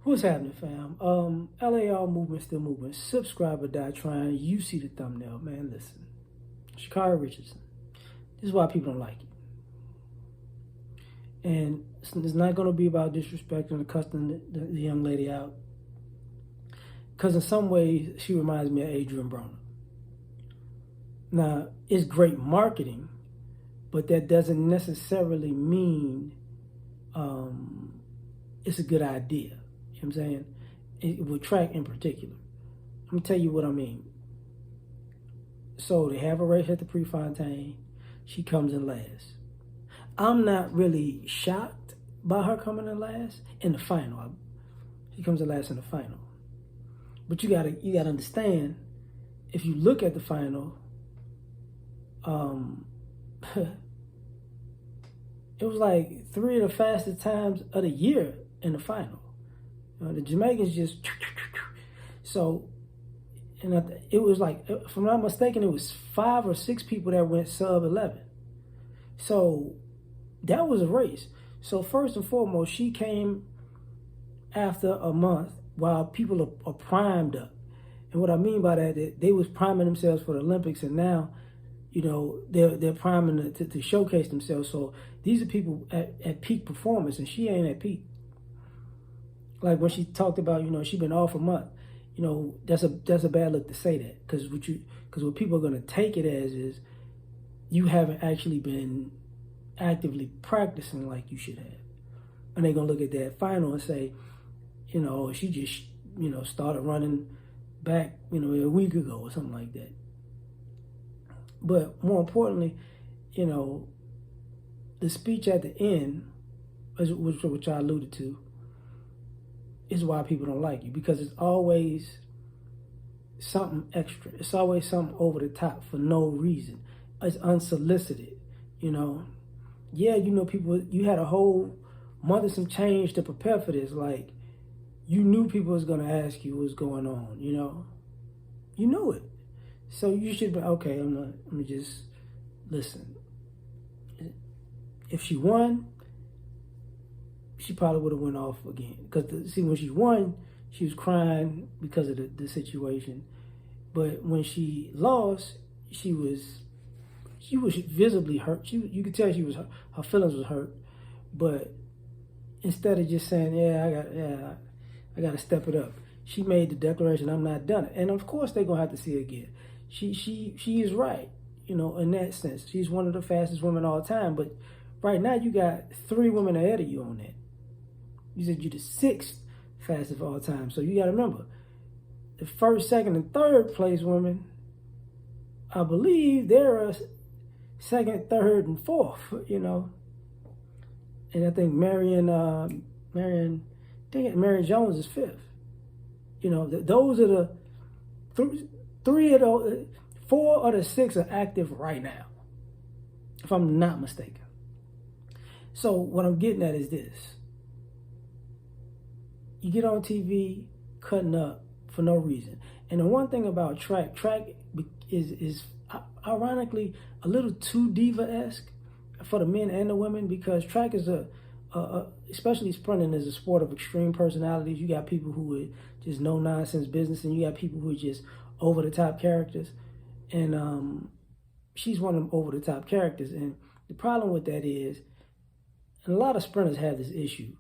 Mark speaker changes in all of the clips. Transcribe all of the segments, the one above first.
Speaker 1: What's happening, fam? L.A.R. movement still moving. Subscriber die trying. You see the thumbnail, man. Listen, Shakari Richardson. This is why people don't like you. And it's not going to be about disrespecting or cussing the young lady out. Because in some ways, she reminds me of Adrian Broner. Now, it's great marketing, but that doesn't necessarily mean it's a good idea. You know what I'm saying? With track in particular. Let me tell you what I mean. So they have a race at the Prefontaine. She comes in last. I'm not really shocked by her coming in last in the final. She comes in last in the final. But you gotta understand, if you look at the final, it was like 3 of the fastest times of the year in the final. The Jamaicans just so, and it was like, if I'm not mistaken, it was 5 or 6 people that went sub 11. So that was a race. So first and foremost, she came after a month while people are primed up. And what I mean by that, they was priming themselves for the Olympics, and now, you know, they're priming to showcase themselves. So these are people at peak performance, and she ain't at peak. Like when she talked about, you know, she been off a month. You know, that's a bad look to say that, because what people are gonna take it as is you haven't actually been actively practicing like you should have, and they're gonna look at that final and say, you know, she just, you know, started running back, you know, a week ago or something like that. But more importantly, you know, the speech at the end, which I alluded to, is why people don't like you, because it's always something extra. It's always something over the top for no reason. It's unsolicited, you know. Yeah, you know, people, you had a whole month and some change to prepare for this. Like, you knew people was going to ask you what's going on, you know. You knew it. So you should be, okay, let me just listen. If she won, she probably would have went off again. Because, see, when she won, she was crying because of the situation. But when she lost, she was visibly hurt. You could tell her feelings was hurt. But instead of just saying, I got to step it up, she made the declaration, I'm not done. And of course they're gonna have to see it again. She is right, you know, in that sense. She's one of the fastest women all time. But right now you got 3 women ahead of you on that. You said you're the 6th fastest of all time. So you got to remember, the 1st, 2nd, and 3rd place women, I believe they're 2nd, 3rd, and 4th, you know. And I think Marion Jones is 5th. You know, those are the 3 of those, 4 of the 6 are active right now, if I'm not mistaken. So what I'm getting at is this. You get on TV cutting up for no reason. And the one thing about track is ironically a little too diva-esque for the men and the women, because track is especially sprinting, is a sport of extreme personalities. You got people who are just no nonsense business, and you got people who are just over the top characters. And she's one of them over the top characters. And the problem with that is, and a lot of sprinters have this issue,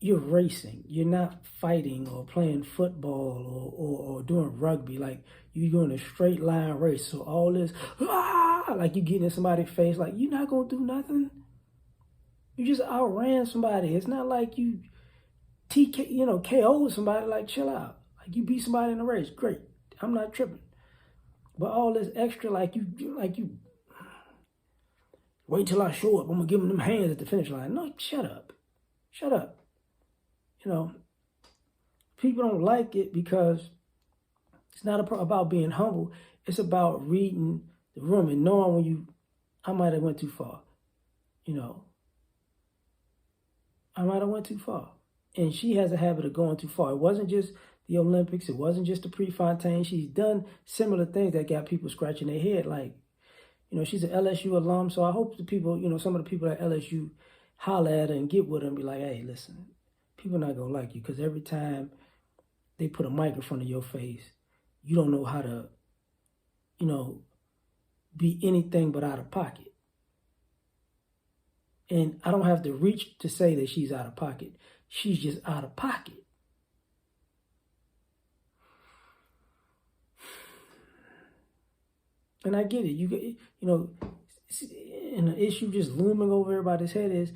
Speaker 1: you're racing. You're not fighting or playing football or doing rugby. Like, you're doing a straight line race. So all this, like you getting in somebody's face, like you're not going to do nothing. You just outran somebody. It's not like you KO'd somebody. Like, chill out. Like, you beat somebody in a race. Great. I'm not tripping. But all this extra, like you wait till I show up. I'm going to give them hands at the finish line. No, shut up. Shut up. You know, people don't like it because it's not about being humble. It's about reading the room and knowing when I might have went too far. You know, I might have went too far. And she has a habit of going too far. It wasn't just the Olympics. It wasn't just the Prefontaine. She's done similar things that got people scratching their head. Like, you know, she's an LSU alum. So I hope the people, you know, some of the people at LSU holler at her and get with her and be like, hey, listen, people not gonna like you because every time they put a mic in front of your face, you don't know how to, you know, be anything but out of pocket. And I don't have to reach to say that she's out of pocket. She's just out of pocket. And I get it. You know, and the issue just looming over everybody's head is,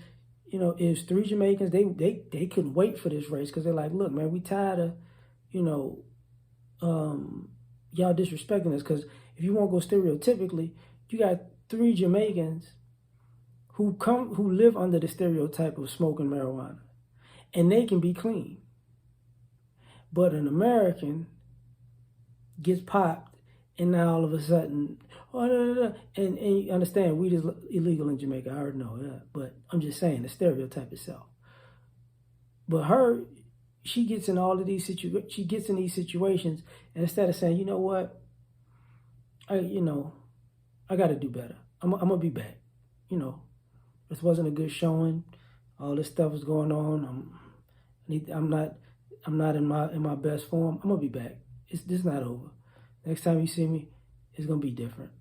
Speaker 1: you know, is 3 Jamaicans, they couldn't wait for this race because they're like, look, man, we tired of, you know, y'all disrespecting us. Because if you want to go stereotypically, you got 3 Jamaicans who live under the stereotype of smoking marijuana, and they can be clean. But an American gets popped, and now all of a sudden, and you understand, weed is illegal in Jamaica. I already know that, but I'm just saying the stereotype itself. But her, she gets in all of these situations, and instead of saying, you know what, I got to do better. I'm gonna be back. You know, this wasn't a good showing. All this stuff is going on. I'm not in my best form. I'm gonna be back. This is not over. Next time you see me, it's gonna be different.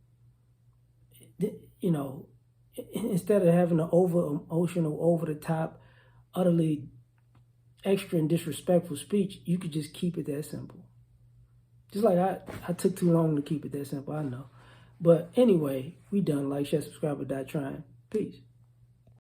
Speaker 1: You know, instead of having an over-emotional, over-the-top, utterly extra and disrespectful speech, you could just keep it that simple. Just like I took too long to keep it that simple, I know. But anyway, we done. Like, share, subscribe, or die trying. Peace.